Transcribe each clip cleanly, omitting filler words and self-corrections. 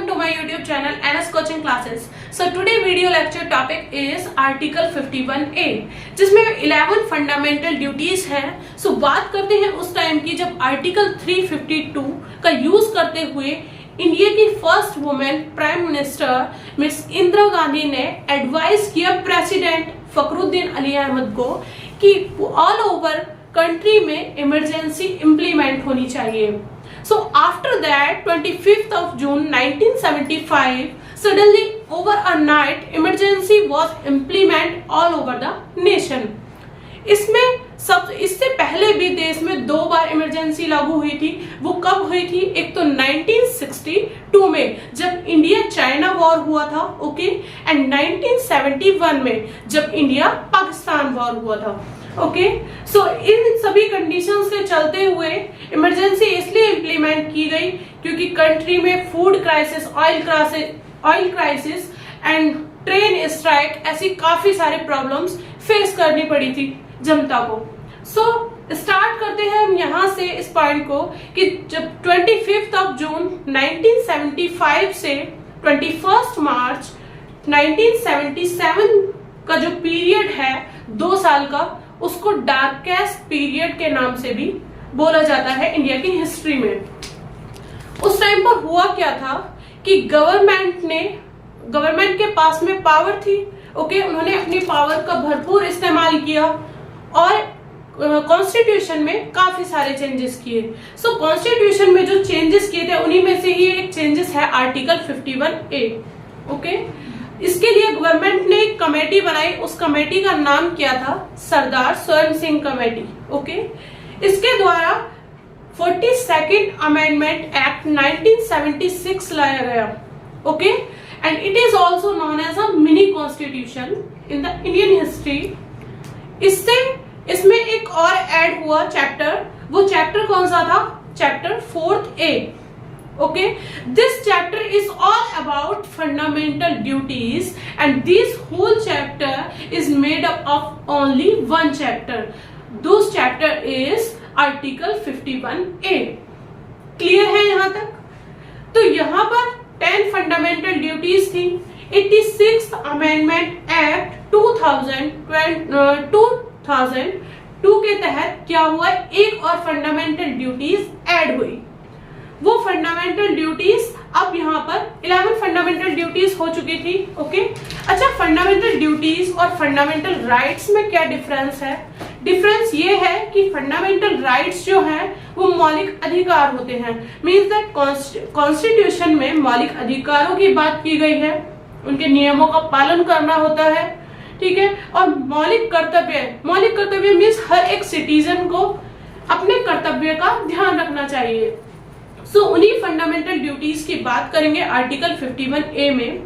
to my YouTube channel NS Coaching Classes. So today video lecture topic is Article 51A जिसमें 11 fundamental duties हैं. सो बात करते हैं उस टाइम की जब आर्टिकल 352 का यूज करते हुए इंडिया की first women prime minister miss Indira Gandhi ने एडवाइस किया प्रेसिडेंट फखरुद्दीन अली अहमद को कि ऑल ओवर कंट्री में इमरजेंसी इंप्लीमेंट होनी चाहिए. So after that, 25th of June 1975, suddenly overnight, emergency was implemented all over the nation. इससे पहले भी देश में 2 बार इमरजेंसी लागू हुई थी. वो कब हुई थी? एक तो 1962 में जब इंडिया चाइना वॉर हुआ था, ओके, एंड 1971 में जब इंडिया पाकिस्तान वॉर हुआ था. ओके, सो इन सभी कंडीशन से चलते हुए इमरजेंसी इसलिए इम्प्लीमेंट की गई क्योंकि कंट्री में food crisis, oil crisis and train strike ऐसी काफी सारे प्रॉब्लम्स फेस करनी पड़ी थी जनता को. सो स्टार्ट करते हैं हम यहाँ से इस पॉइंट को कि जब 25th ऑफ जून 1975 से 21st मार्च 1977 का जो पीरियड है 2 साल का, उसको डार्केस्ट पीरियड के नाम से भी बोला जाता है इंडिया की हिस्ट्री में. उस टाइम पर हुआ क्या था कि गवर्नमेंट के पास में पावर थी, ओके, उन्होंने अपनी पावर का भरपूर इस्तेमाल किया और कॉन्स्टिट्यूशन में काफी सारे चेंजेस किए. सो कॉन्स्टिट्यूशन में जो चेंजेस किए थे उन्हीं में से ही एक चेंजेस है आर्टिकल 51A. ओके, इसके लिए गवर्नमेंट ने एक कमेटी बनाई. उस कमेटी का नाम क्या था? सरदार स्वर्ण सिंह कमेटी. ओके, इसके द्वारा 42nd अमेंडमेंट एक्ट 1976 लाया गया. Okay, and it is also known as a mini constitution in the Indian history. इसमें एक और ऐड हुआ चैप्टर. वो चैप्टर कौन सा था? Chapter 4A. Okay, this chapter is all about fundamental duties and this whole chapter is made up of only one chapter. Those chapter is Article 51A. Clear है यहाँ तक? तो यहाँ पर 10 fundamental duties थी. 86th Amendment Act 2002 के तहत क्या हुआ? एक और फंडामेंटल ड्यूटीज ऐड हुई. वो फंडामेंटल ड्यूटीज अब यहाँ पर 11 फंडामेंटल ड्यूटीज हो चुकी थी. ओके, अच्छा, फंडामेंटल ड्यूटीज और फंडामेंटल राइट्स में क्या डिफरेंस है? डिफरेंस ये है कि फंडामेंटल राइट्स जो हैं वो मौलिक अधिकार होते हैं. मींस दैट कॉन्स्टिट्यूशन में मौलिक अधिकारों की बात की गई है, उनके नियमों का पालन करना होता है, ठीक है. और मौलिक कर्तव्य मीन्स हर एक सिटीजन को अपने कर्तव्य का ध्यान रखना चाहिए. सो उन्हीं फंडामेंटल ड्यूटीज की बात करेंगे आर्टिकल 51A में.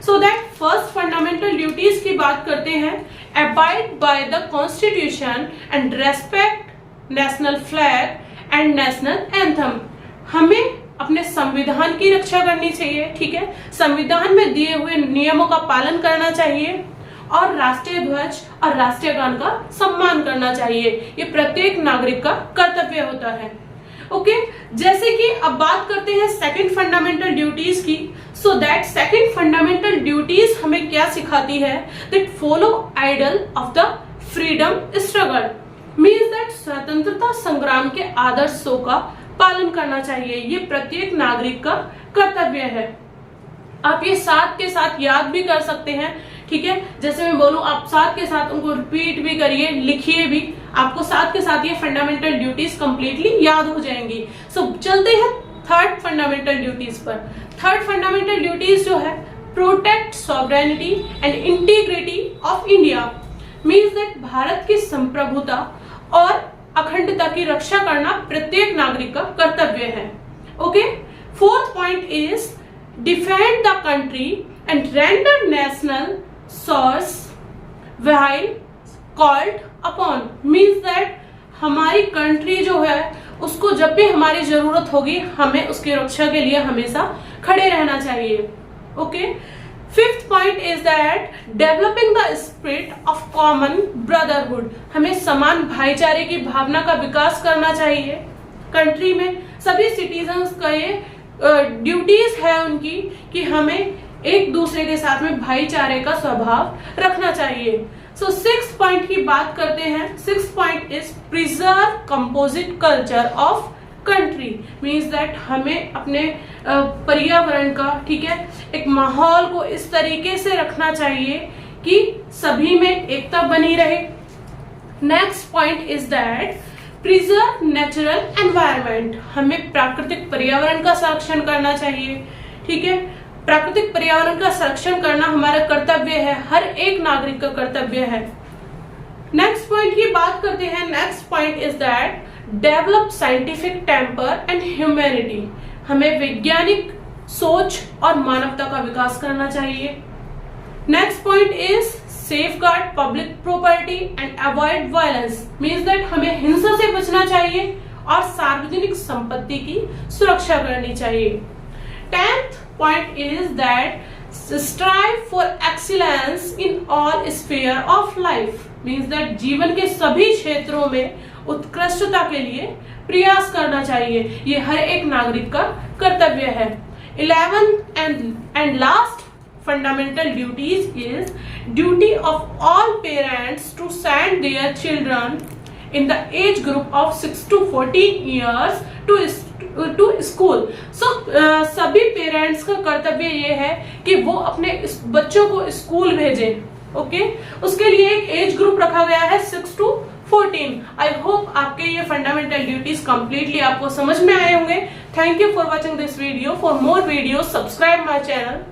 So that first fundamental duties की बात करते हैं. Abide by the constitution and respect national flag and national anthem. हमें अपने संविधान की रक्षा करनी चाहिए, ठीक है, संविधान में दिए हुए नियमों का पालन करना चाहिए और राष्ट्रीय ध्वज और राष्ट्रीय गान का सम्मान करना चाहिए. ये प्रत्येक नागरिक का कर्तव्य होता है. ओके, जैसे कि अब बात करते हैं सेकंड फंडामेंटल ड्यूटीज की. So that second fundamental duties हमें क्या सिखाती है? That follow ideal of the freedom struggle. Means that स्वतंत्रता संग्राम के आदर्शों का पालन करना चाहिए. ये प्रत्येक नागरिक का कर्तव्य है. आप ये साथ के साथ याद भी कर सकते हैं, ठीक है. जैसे मैं बोलूं, आप साथ के साथ उनको रिपीट भी करिए, लिखिए भी, आपको साथ के साथ ये फंडामेंटल ड्यूटीज कंप्लीटली याद हो जाएंगी. सो चलते हैं थर्ड फंडामेंटल ड्यूटीज पर. थर्ड फंडामेंटल ड्यूटीज जो है, protect sovereignty and integrity of India. Means that Bharat की संप्रभुता और अखंडता की रक्षा करना प्रत्येक नागरिक का कर्तव्य है. Okay, fourth point is defend the country and render national source while called upon. Means that हमारी कंट्री जो है उसको जब भी हमारी जरूरत होगी हमें उसकी रक्षा के लिए हमेशा खड़े रहना चाहिए. Okay, fifth point is that developing the spirit of common brotherhood. हमें समान भाईचारे की भावना का विकास करना चाहिए. कंट्री में सभी सिटीजन्स का ये ड्यूटीज है उनकी कि हमें एक दूसरे के साथ में भाईचारे का स्वभाव रखना चाहिए। सो 6th पॉइंट की बात करते हैं। 6th point is preserve composite culture of country, means that हमें अपने पर्यावरण का, ठीक है, एक माहौल को इस तरीके से रखना चाहिए कि सभी में एकता बनी रहे। Next point is that preserve natural environment, हमें प्राकृतिक पर्यावरण का संरक्षण करना चाहिए, ठीक है। प्राकृतिक पर्यावरण का संरक्षण करना हमारा कर्तव्य है, हर एक नागरिक का कर्तव्य है। नेक्स्ट पॉइंट की बात करते हैं। Next point is that develop scientific temper and humanity, हमें वैज्ञानिक सोच और मानवता का विकास करना चाहिए। Next point is safeguard public property and avoid violence, means that हमें हिंसा से बचना चाहिए और सार्वजनिक संपत्ति की सुरक्षा करनी चाहिए। 10th point is that strive for excellence in all sphere of life, means that जीवन के सभी क्षेत्रों में उत्कृष्टता के लिए प्रयास करना चाहिए, ये हर एक नागरिक का कर्तव्य है। 11th and last fundamental duties is duty of all parents to send their children in the age group of 6 to 14 years to school. So सभी पेरेंट्स का कर्तव्य ये है कि वो अपने बच्चों को स्कूल भेजें, ओके। उसके लिए एक एज ग्रुप रखा गया है 6 to 14। आई होप आपके ये फंडामेंटल ड्यूटीज कंप्लीटली आपको समझ में आए होंगे। Thank you for watching this video. For more video subscribe my channel.